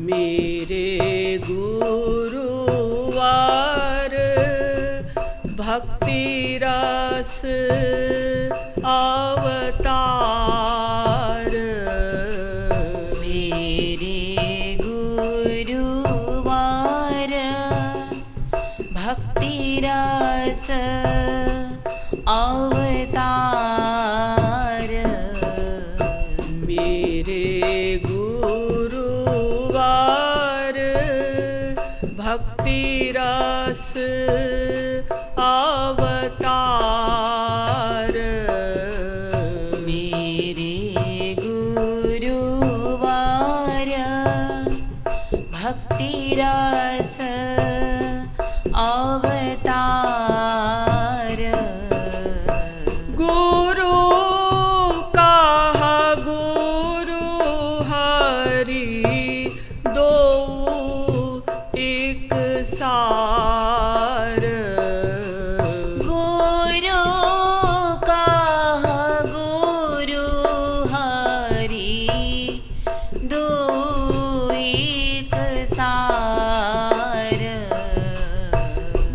मेरे गुरुवार भक्ति रस अवतार। मेरे गुरुवार भक्ति रस अवतार। मेरे गुरुवार भक्ति रस अवतार। मेरे गुरुवार भक्ति रस अवतार। गुरु कहा गुरु हरि दो एक सार। गुरु कहा गुरु हरि दो एक सार।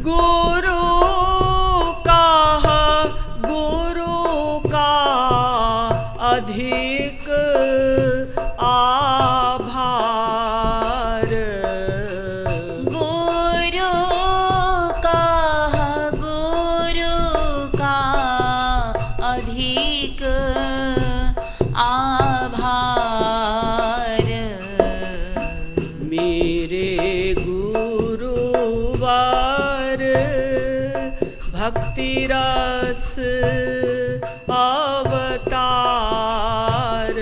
गुरु कहा गुरु का अधिक आभार। गुरु कहा गुरु का अधिक आभार। मेरे गुरुवार भक्ति रस अवतार।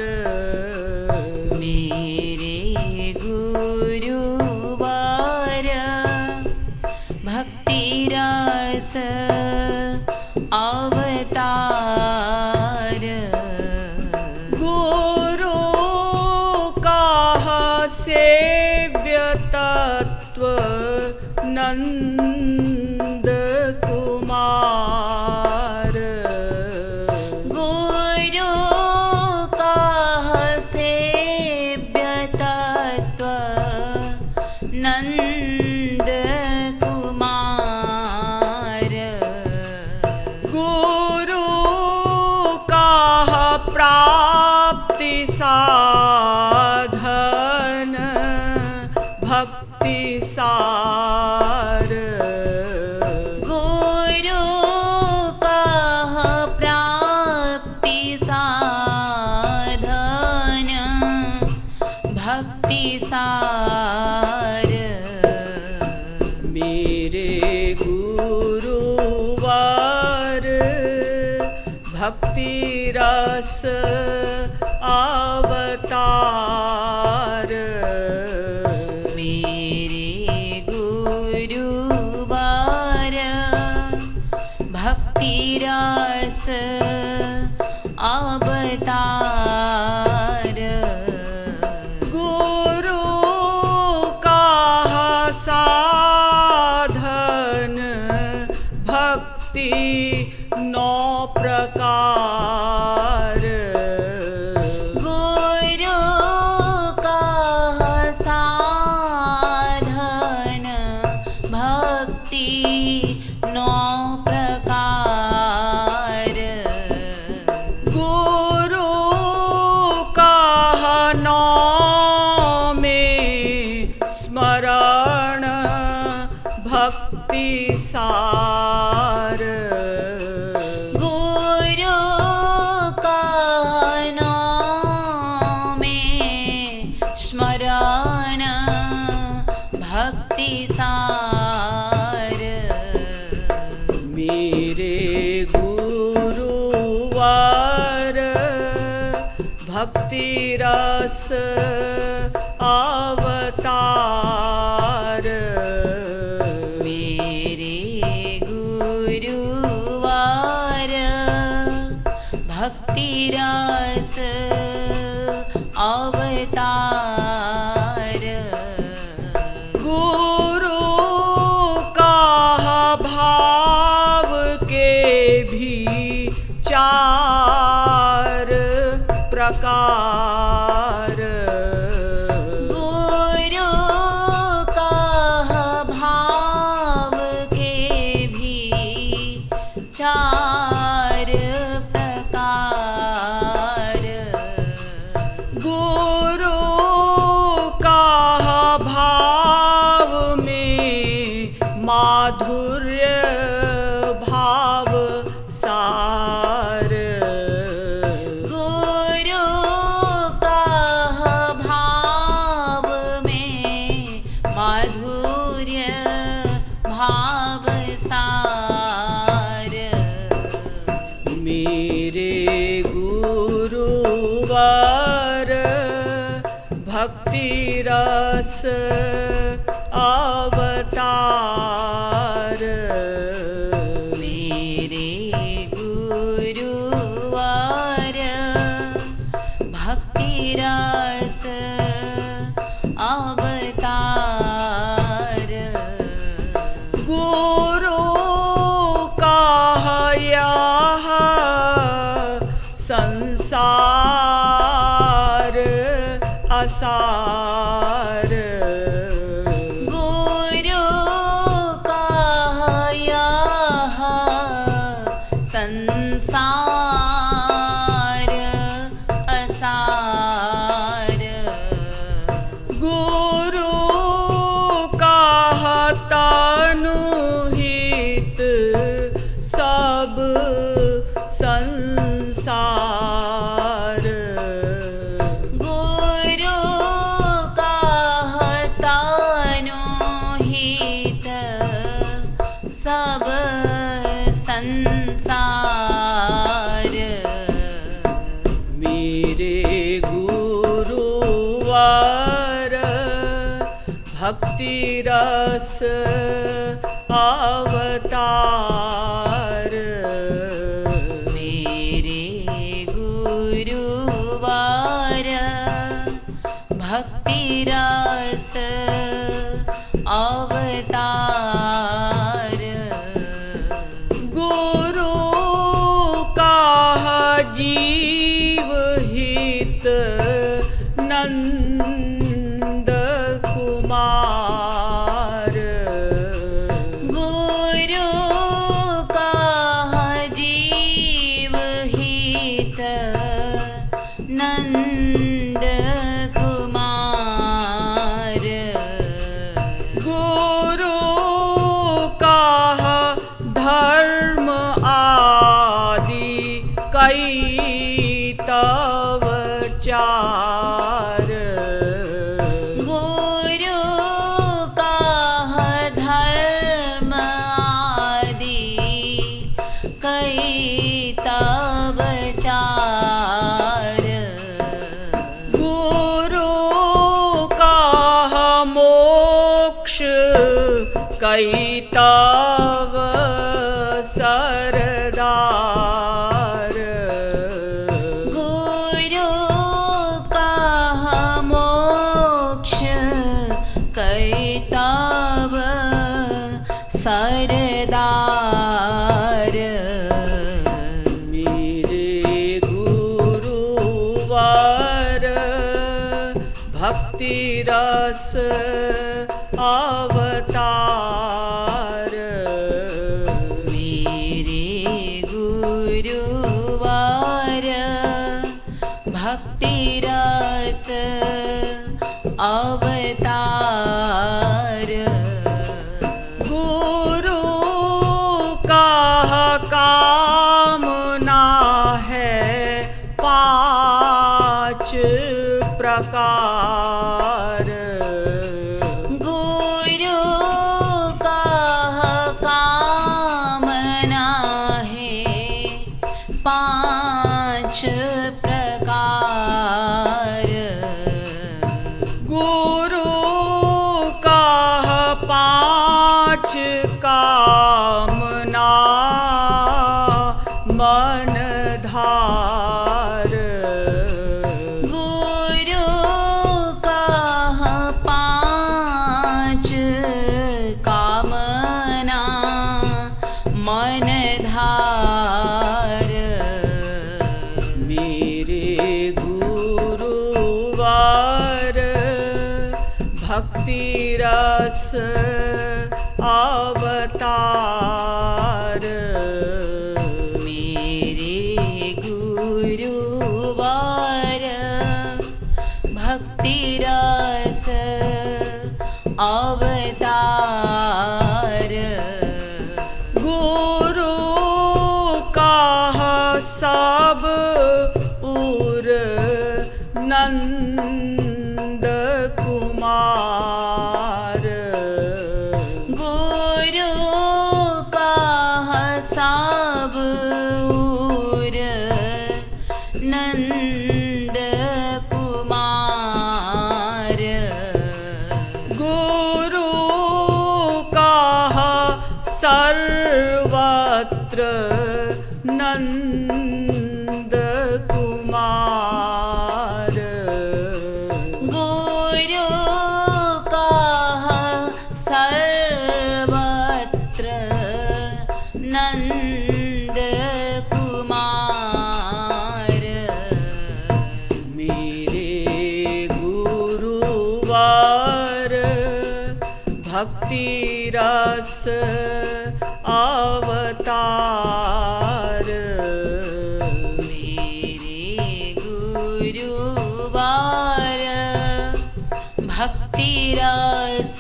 मेरे गुरुवार भक्ति रस अवतार। गुरु कहा सेव्य तत्व नंद कुमार। गुरु कहा सेव्य तत्व नंद कुमार। गुरु कहा प्राप्ति साधन भक्ति सार। गुरु कहा प्राप्ति साधन भक्ति सार। मेरे गुरुवार भक्ति रस अवतार। मेरे गुरुवार भक्ति रस अवतार। गुरु कहा साधन भक्ति नौ प्रकार। गुरु कहा साधन भक्ति नौ प्रकार। गुरु कहा नौ में स्मरण भक्ति सार। गुरु कहा नौ में स्मरण भक्ति सार। मेरे गुरुवार भक्ति रस अवतार। मेरे गुरुवार भक्ति रस अवतार। गुरु कहा भाव के भी चार प्रकार। गुरु रस अवतार मेरे गुरुवार भक्ति रस अवतार गुरु कहया संसार असार गुरु कहया संसार असार गुरु कहतनु हित सब संसार गुरु कहतनु हित सब संसार मेरे गुरुवार भक्ति रस अवतार मेरे गुरुवार भक्ति रस अवतार गुरु कह जीव हित नंद कुमार गुरु कह जीव हित नंद कुमार गुरु कह धर्म आदि कई तव चार गुरु कह धर्म आदि कई तव चार गुरु कह मोक्ष कई तव सरदार गुरु कह मोक्ष कई तव सरदार मेरे गुरुवार भक्ति रस अवतार मेरे गुरुवार भक्ति रस अवतार गुरु कह कामना है पांच प्रकार गुरु कह कामना है पांच प्रकार गुरु कह पांच कामना मन धार गुरु कह पांच कामना मन धार मेरे गुरुवार भक्ति रस अवतार मेरे गुरुवार भक्ति रस अवतार गुरु कह सब उर नंद कुमार गुरु कह सब उर नंद कुमार सर्वत्र नंद कुमार। गुरु कह सर्वत्र नंद कुमार। मेरे गुरुवार भक्ति रस अवतार। मेरे गुरुवार भक्ति रस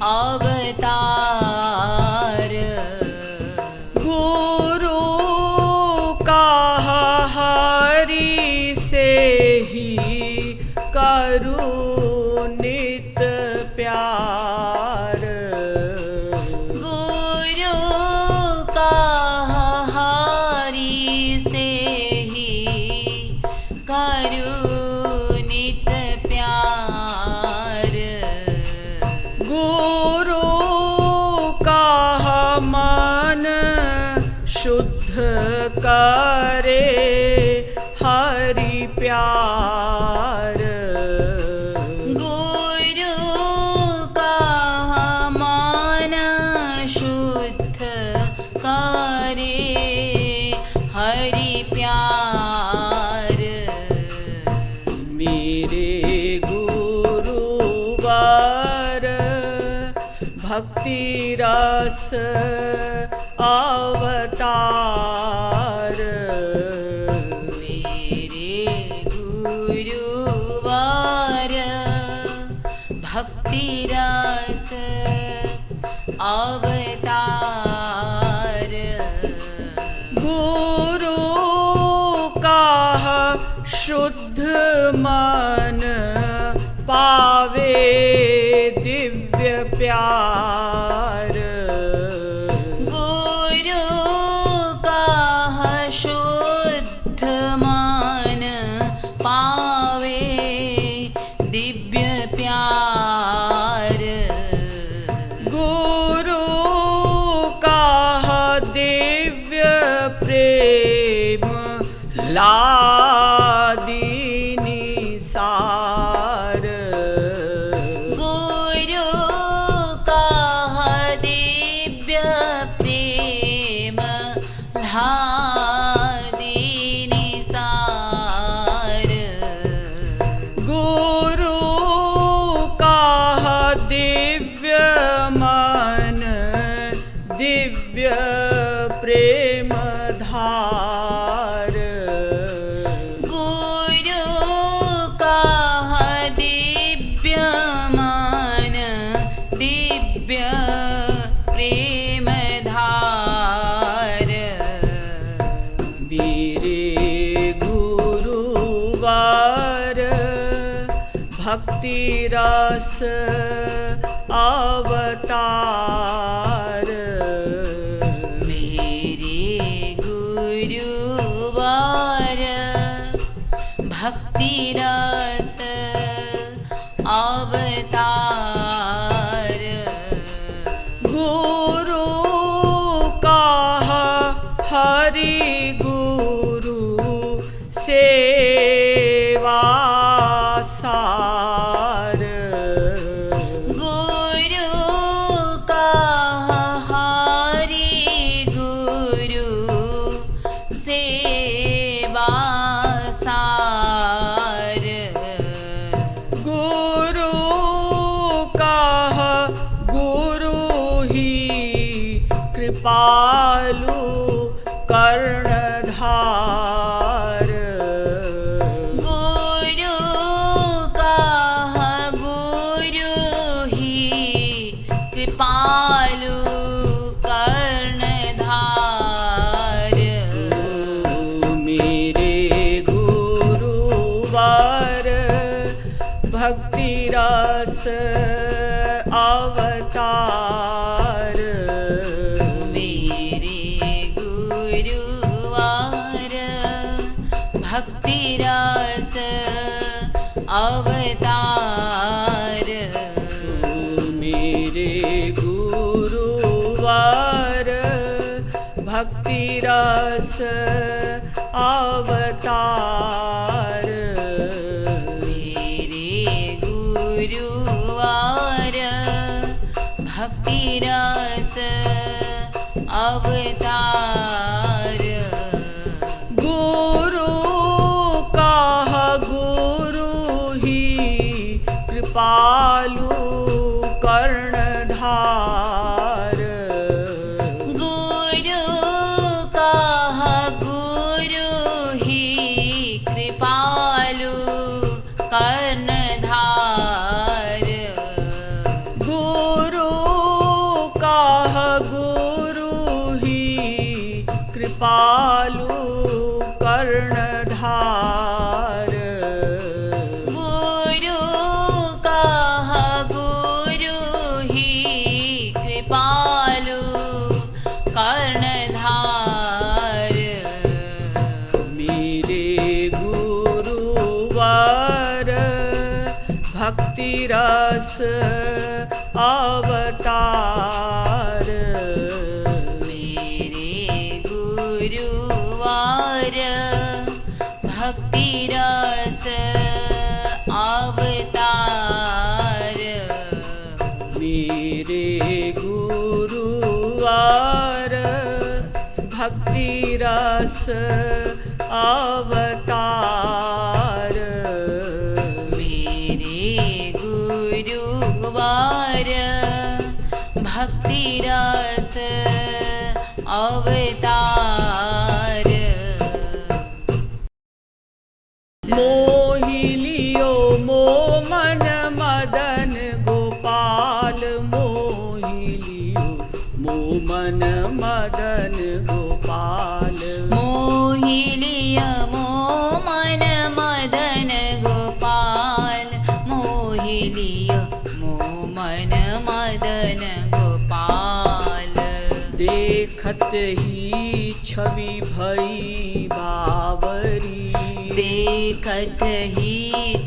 अवतार। गुरु कह हरि से ही करूं नित प्यार। गुरु कह हरि से ही करूं नित प्यार। गुरु कह मन शुद्ध करे हरि प्यार। गुरु कह मन शुद्ध करे हरि प्यार। मेरे गुरुवार भक्ति रस अवतार। मेरे गुरुवार भक्ति रस अवतार। गुरु कह शुद्ध मन पावे दिव्य प्यार। गुरु कह शुद्ध मन पावे दिव्य प्यार। गुरु कह दिव्य प्रेम लादीनी सार। गुरु कह दिव्य प्रेम लादीनी सार। गुरु कह दिव्य मन दिव्य प्रेम धार। गुरु कह दिव्य मन दिव्य प्रेम धार। मेरे गुरुवार भक्ति रस अवतार। मेरे गुरुवार भक्ति रस अवतार। गुरु कह हरि गुरु सेवा सार। गुरु कह हरि गुरु सेवा सार। गुरु कह गुरु ही कृपालु कर्णधार। गुरु कह गुरु ही कृपालु कर्णधार। मेरे गुरुवार भक्ति रस अवतार। मेरे गुरुवार भक्ति रस अवतार। मेरे गुरुवार रस अवतार। मेरे गुरुवार भक्ति रस अवतार। गुरु काह गुरु ही कृपालु कर्णधार। गुरु काह गुरु ही कृपालु कर्णधार। गुरु काह गुरु ही कृपालु कर्णधार। गुरु काह गुरु ही कृपालु कर्णधार। मेरे गुरुवर भक्ति रस अवतार। मेरे गुरुवार भक्ति रस अवतार। मेरे गुरुवर भक्ति रस अवतार। मेरे गुरुवार भक्ति रस अवतार। मोहि लियो मो मन मदन गोपाल। मोहि लियो मो मन मदन गोपाल। मोहि लिय मो मन मदन गोपाल। मोहि लिय मो मन मदन गोपाल। देखत ही छवि भई बावरी। देखत ही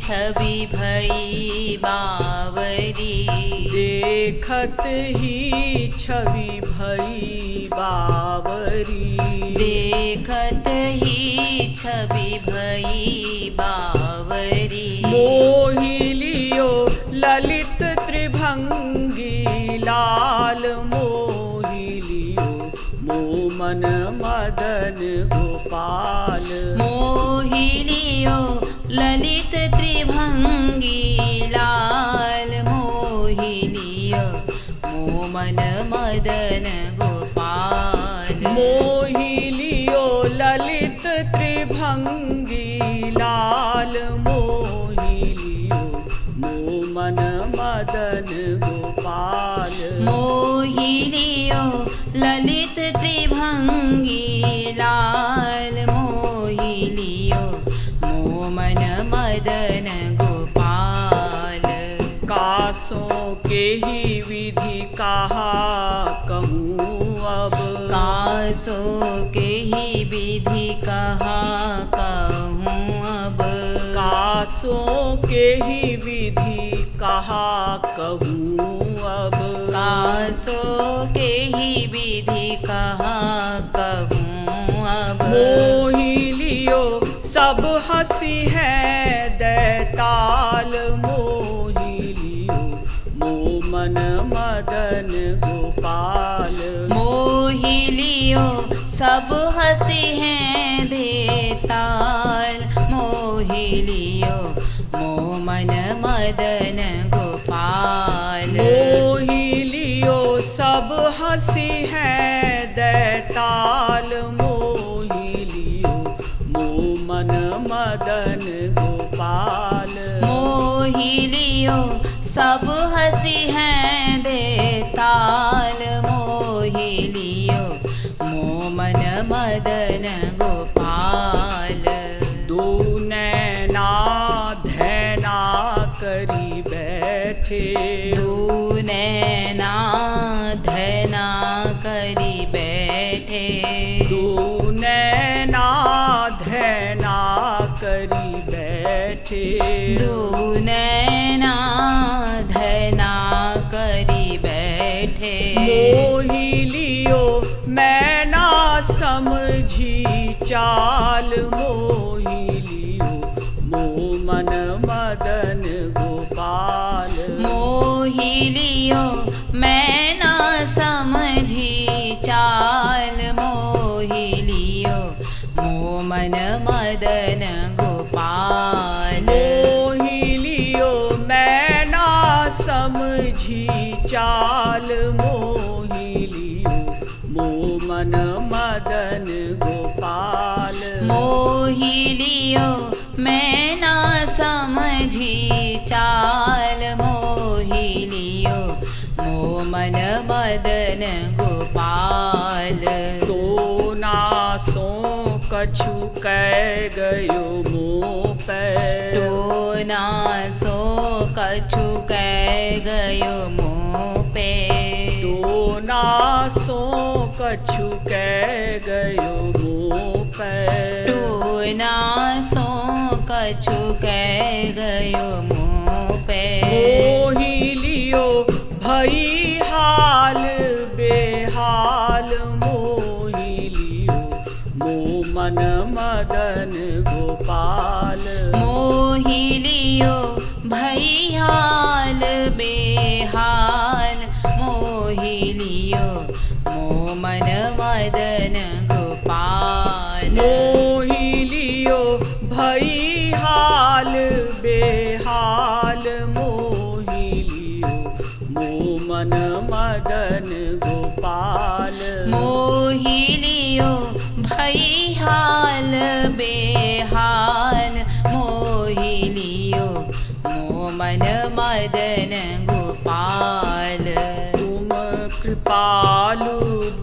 छवि भई बावरी। देखत ही छवि भई बावरी। देखत ही छवि भई बावरी। मोहि लियो ललित त्रिभंगी लाल। मोहि लियो मो मन मदन गोपाल। मोहि लियो ललित त्रिभंगी लाल। मोहि लियो मो मन मदन गोपाल। मोहि लियो ललित त्रिभंगी लाल। मोहि लियो मो मन मदन गोपाल। मोहि लियो ललित त्रिभंगी लाल। मोहि लियो मो मन मदन गोपाल। कासों के ही विधि कहा कहूँ अब। कासो के ही विधि कहा कहूँ अब। कासों के ही विधि कहा कहूँ अब। कासो के ही विधि कहा कहूँ अब। मोहि लियो सब हंसी है दैताल। मोहि लियो मो मन मदन गोपाल। मोहि लियो सब हंसी हैं देताल। मोहि लियो मो मन मदन गोपाल। मोहि लियो सब हंसी है दैताल। मोहि लियो मो मन मदन गोपाल। मोहि लियो सब हंसी हैं देताल। मोहि लियो मो मन मदन गोपाल। दो नैना धैना करी बैठे। दो नैना धैना करी बैठे। दो नैना धैना करी बैठे। दो नैना धैना करी बैठे। मोहि लियो मैं ना समझी चाल मोहि लियो मोह मन मदन गोपाल। मोहि लियो मैं ना समझी चाल, मोहि लियो मोह मन मदन गोपाल। मोहि लियो मैं ना समझी चाल, मोहि लियो मोह मन मदन गोपाल। मोहि लियो मैं ना समझी चाल, मोहि लियो मोह मन मदन गोपाल। तो ना सो कछु कह गयो मोह पे, तो ना सो कछु कह गयो मुँह पे। तो ना सो कछु कह गयो मोह पे। तो ना सो कछु कह गयो मुँह पे। मोहि लियो भई हाल बेहाल, मोहि लियो मोह मन मदन गोपाल। मोहि लियो भई हाल बेहाल, मोहि लियो मोह मन मदन गोपाल। मोहि लियो भई हाल बेहाल, मोहि लियो मोह मन मदन गोपाल। मोहि लियो भई हाल बेहाल, मोहि लियो मोह मन मदन गोपाल। तुम कृपालु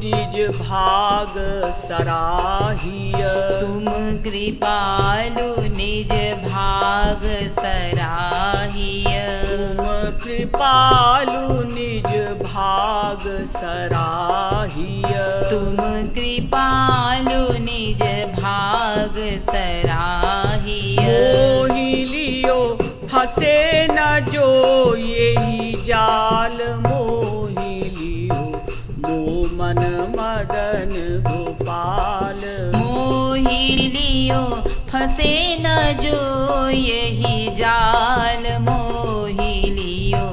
निज भाग सराहिय, तुम कृपालु निज भाग सराहिय। तुम कृपालु निज भाग सराहिय। तुम कृपालु निज भाग सराहिय। मोहि लियो फंसे न जो यही जाल, मोहि लियो मोह मन मदन गोपाल। मोहि लियो फंसे न जो यही जाल, मोहि लियो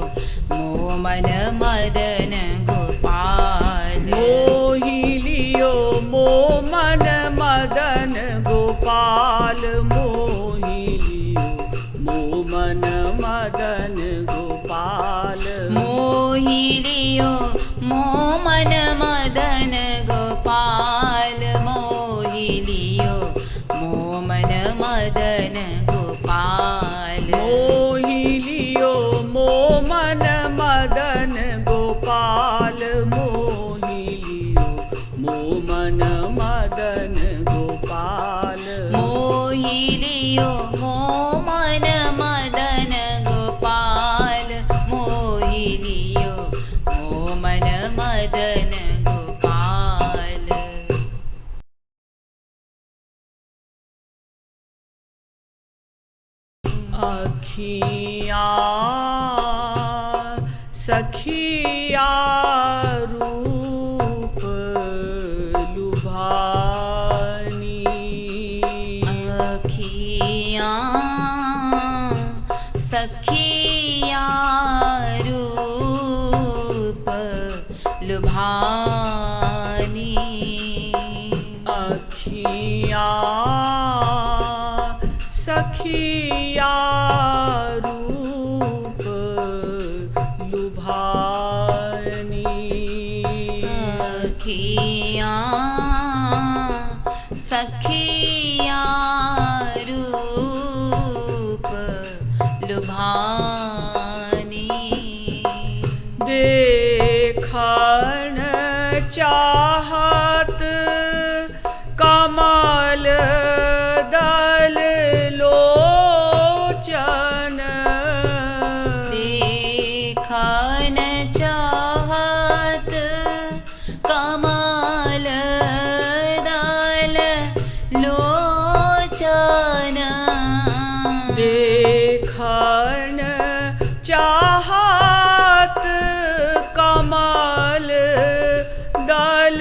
मोह मन मदन गोपाल। मोहि लियो मोह मन मदन गोपाल, मोहि लियो मोह मन मदन गोपाल। मोहि लियो मोह मन मदन गोपाल, मोहि लियो मोह मन मदन गोपाल। मोहि लियो मोह मन मदन गोपाल, मोहि लियो मोह मन मदन गोपाल। मोहि लियो मोह मन मदन गोपाल, मोहि लियो मोह मन मदन गोपाल। अखियाँ सखिया रूप लुभानी, अखियाँ सखिया रूप लुभानी। अखियाँ सखिया रूप लुभानी। अखियाँ सखिया रूप लुभानी। देखन चाहत कमल दल लोचन, देखन चाहत कमल दल लोचन। देखन चाहत कमल दल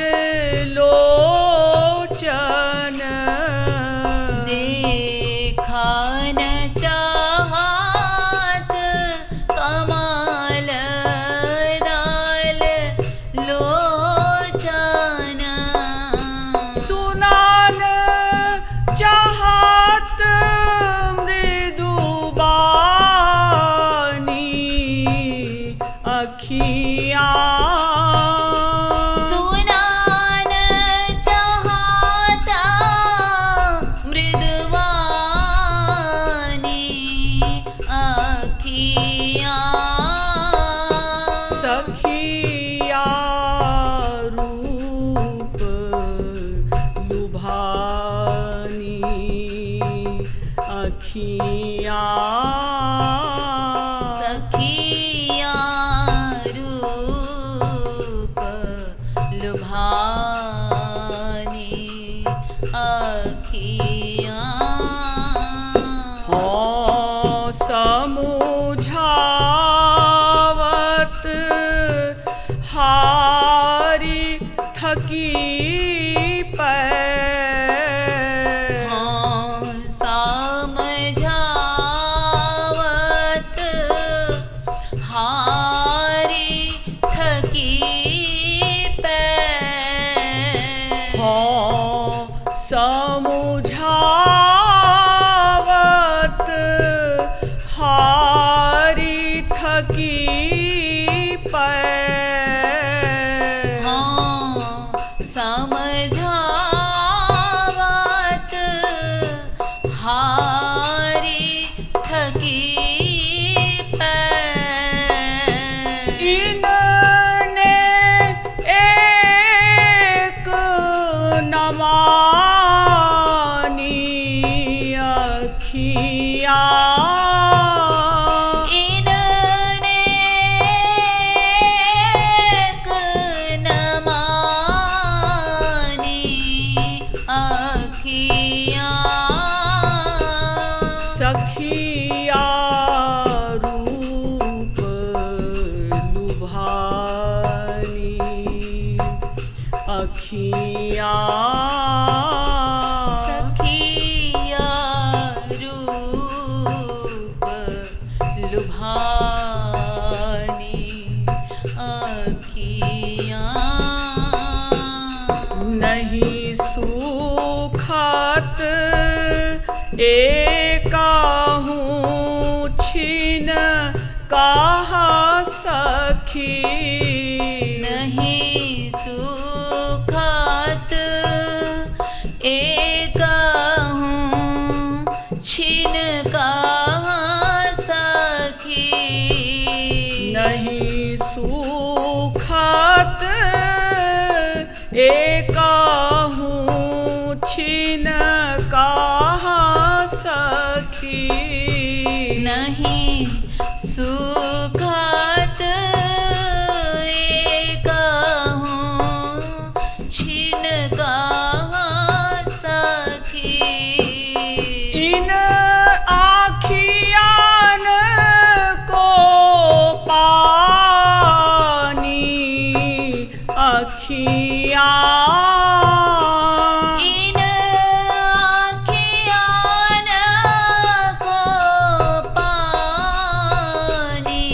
लोचन। अखियाँ सुनान चाहता मृदुवानी अखियाँ सखिया रूप लुभानी अखियाँ सखिया रूप लुभानी अखियाँ हाँ समुझावत हारी थकी पैर हाँ समझावत हारी थकी पैर हाँ समुझावत हारी थकी पैर हाँ समझावत हारी थकी पैर इनने एक न मानी अखियाँ इनने एक न मानी अखियाँ सखिया रूप लुभानी अखियाँ सखिया रूप लुभानी अखियाँ नहीं सुखत एकाहूँ छिन कहा सखी नहीं सुखत एकहूँ छिन कहाँ सखी नहीं सुखत एकाहूँ छिन कहा सखी नहीं सुखत एकहूँ छिन कहाँ सखी इन आखियान को पानी अखियाँ इन आँखियान को पानी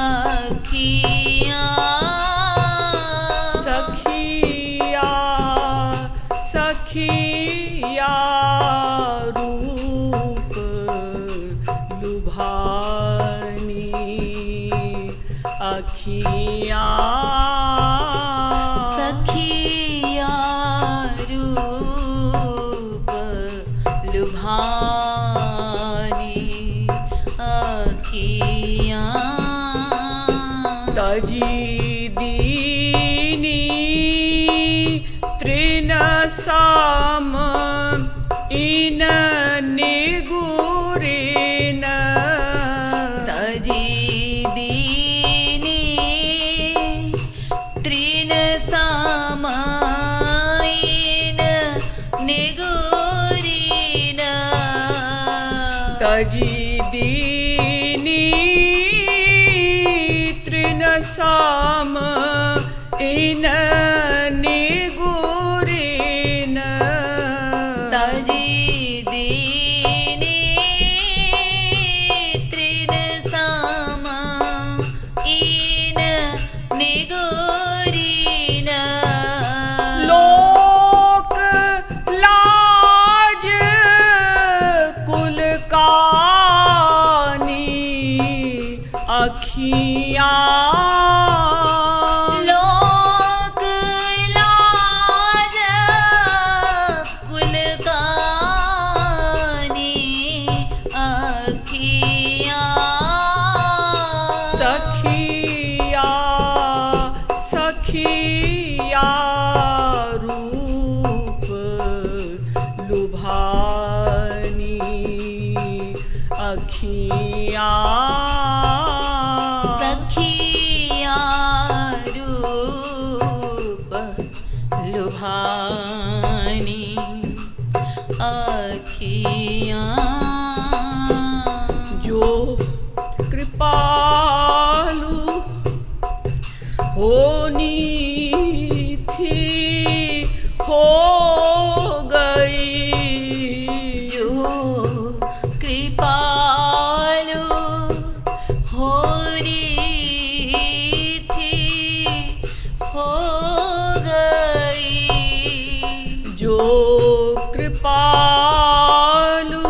अखियाँ सखिया सखिया रूप लुभानी अखियाँ सखिया रूप लुभानी अखियाँ तजी दीनी तृण साम इन निगुरिन तजी दीनी तृण समाइन निगुरिन तजी दीनी तृण साम इन निगुरिन तजी दीनी तृण साम इन निगुरिन लोक लाज कुल कानी अखियाँ लोक लाज कुल कानी अखियाँ सखिया सखिया रूप लुभानी अखियाँ सखिया रूप लुभानी अखियाँ जो कृपालु होनी थी हो गई जो कृपालु होनी थी हो गई जो कृपालु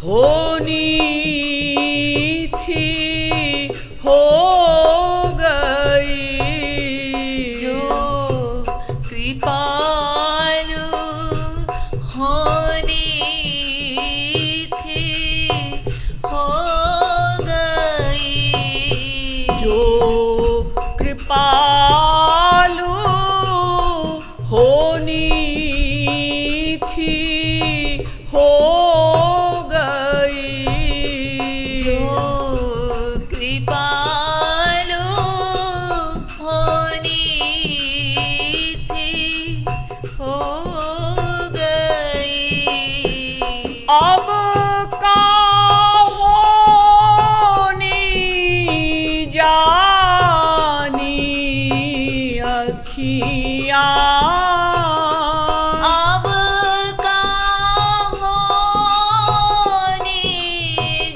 होनी थी हो गई जो कृपालु होनी थी हो गई जो कृपालु होनी थी हो गई जो कृपालु होनी थी हो गई अब का होनी जानी अखियाँ अब का होनी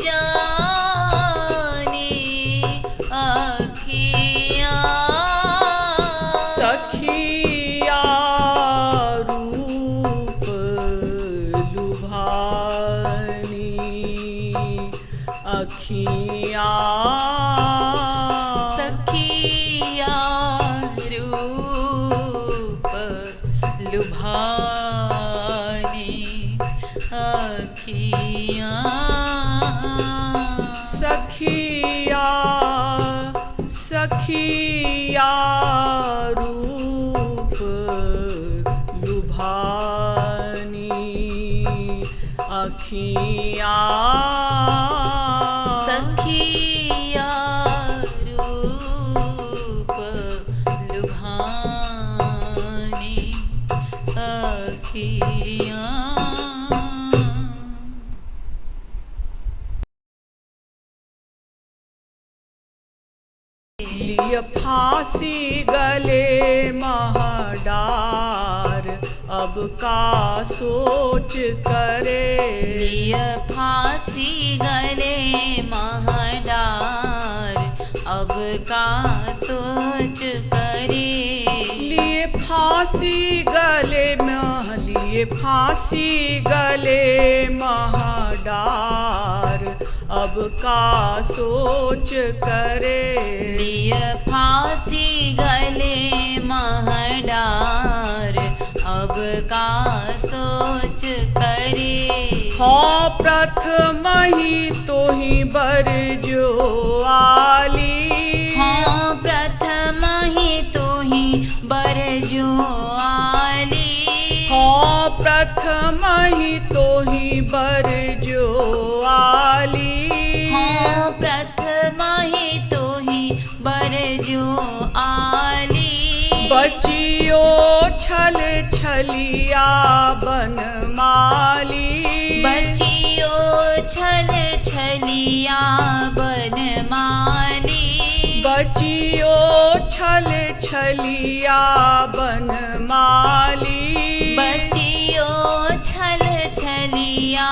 जानी अखियाँ सखिया रूप लुभानी अखियाँ सखिया रूप लुभानी अखियाँ सखिया सखिया रूप लुभानी अखियाँ सखिया रूप लुभानी अखियाँ लिए फांसी गले महडार अब का सोच करे लिय फांसी गले महडार अब का सोच करे लिए फांसी गले में लिए फांसी गले महडार अब का सोच करे लिय फांसी गले महडार अब का सोच करे हाँ प्रथम ही तो ही बर जो आली हाँ प्रथम ही तो ही बर जो आली हाँ प्रथम ही तो ही बर जो आली हाँ प्रथम ही तो ही बर जो आली बचियो छल छलिया बनमाली बचियो छल छलिया बनमाली बचियो छल छलिया बनमाली बचियो छल छलिया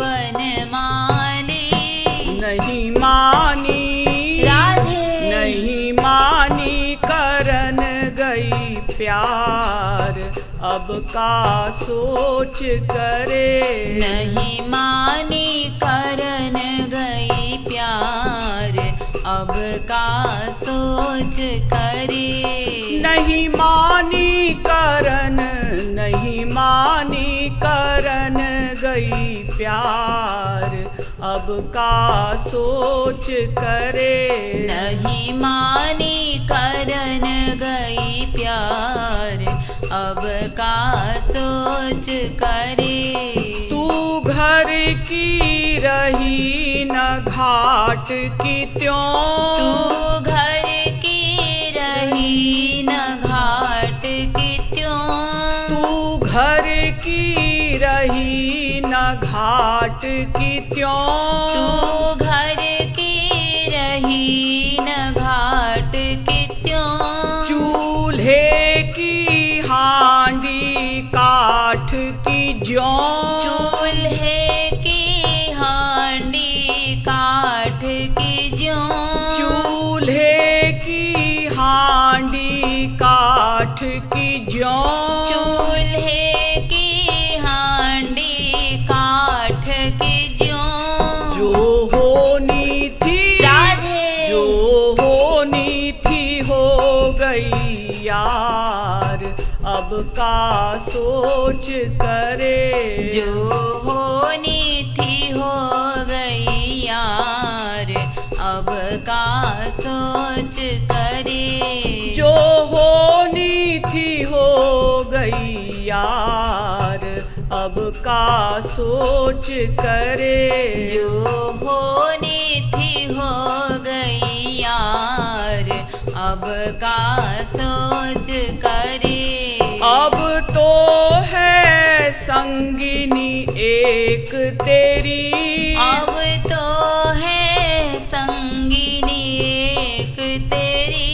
बनमाली नहीं मानी राधे नहीं मानी करन गई प्यार अब का सोच करे नहीं मानी करन गई प्यार अब का सोच करे। नहीं मानी करन, नहीं मानी करन गई प्यार, अब का सोच करे। नहीं मानी करन गई प्यार, अब का सोच करे। तू घर की रही न घाट की त्यों, तू घर की रही न घाट की त्यों, तू घर की रही न घाट की त्यों, तू घर की रही न घाट की त्यों। चूल्हे की हांडी काठ की ज्यों, चूल्हे की हांडी काठ की ज्यों, चूल्हे की हांडी काठ की ज्यों। चूल्हे की हांडी काठ की ज्यों। जो होनी थी, राधे। जो होनी थी हो गई यार, अब का सोच करे। जो होनी थी हो गई यार, अब का सोच करे। जो होनी थी हो गई यार, अब का सोच करे। जो होनी थी हो गई यार, अब का सोच करे। अब तो है संगिनी एक तेरी, अब तो है संगिनी एक तेरी,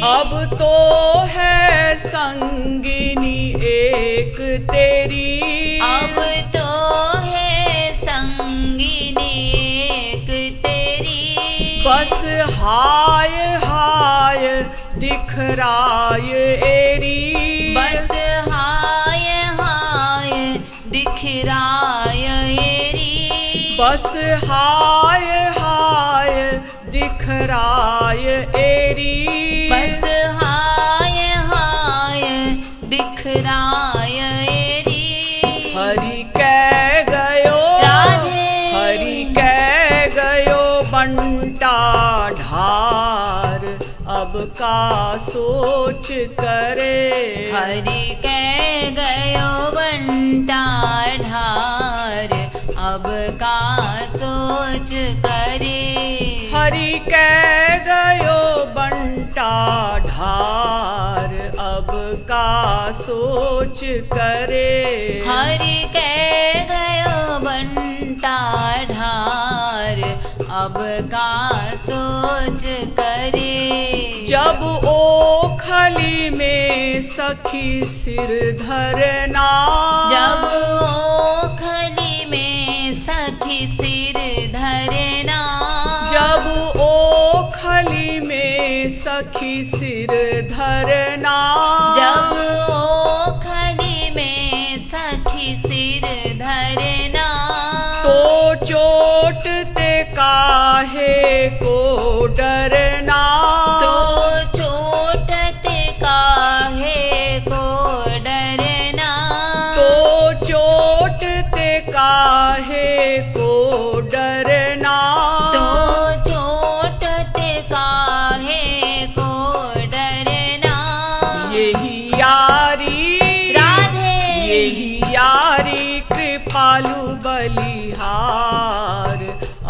अब तो है संगिनी एक तेरी। अब तो है संगिनी एक तेरी। बस हाय हाय दिखराय एरी, बस हाय हाय दिखराय एरी। बस हाय हाय दिखराय एरी। बस हाय हाय दिखराय एरी। हरि कह गयो, राधे। हरि कह गयो बंटा ढार, अब का सोच करे। हरि कह गयो बंटा ढार, अब का सोच करे। हरि कह गयो बंटा ढार, अब का सोच करे। हरि कह गयो बंटा ढार, अब का सोच करे। जब ओखली में सखी सिर धरना, जब ओखली में सखी सिर धरना, जब ओखली में सखी सिर धरना, जब ओखली में सखी सिर धरना, तो चोट ते काहे को डरना, तो चोट ते काहे को डरना, तो चोट ते काहे को डरना। तो चोट ते काहे को डरना। यही यारी, राधे। यही यारी कृपालु बलिहार,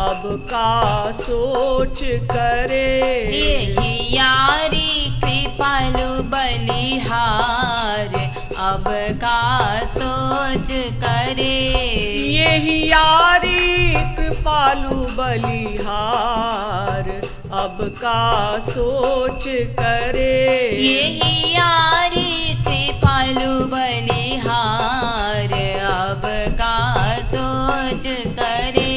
अब का सोच करे। यही यारी कृपालु बलिहार, अब का सोच करे। यही यारी कृपालु बलिहार, अब का सोच करे। यही यारी कृपालु बलिहार, अब का सोच करे।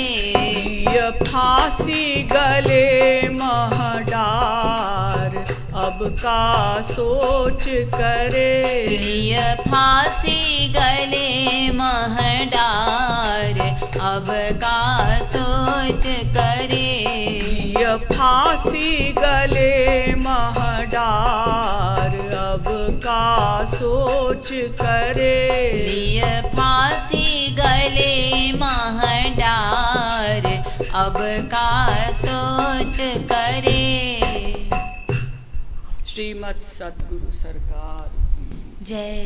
ये फांसी गले महडार, अब का सोच करे। प्रिय फांसी गले महडार, अब का सोच करे। ये फांसी सोच करे। लिय फांसी गले महडार, अब का सोच करे। श्रीमद् सद्गुरु सरकार की जय।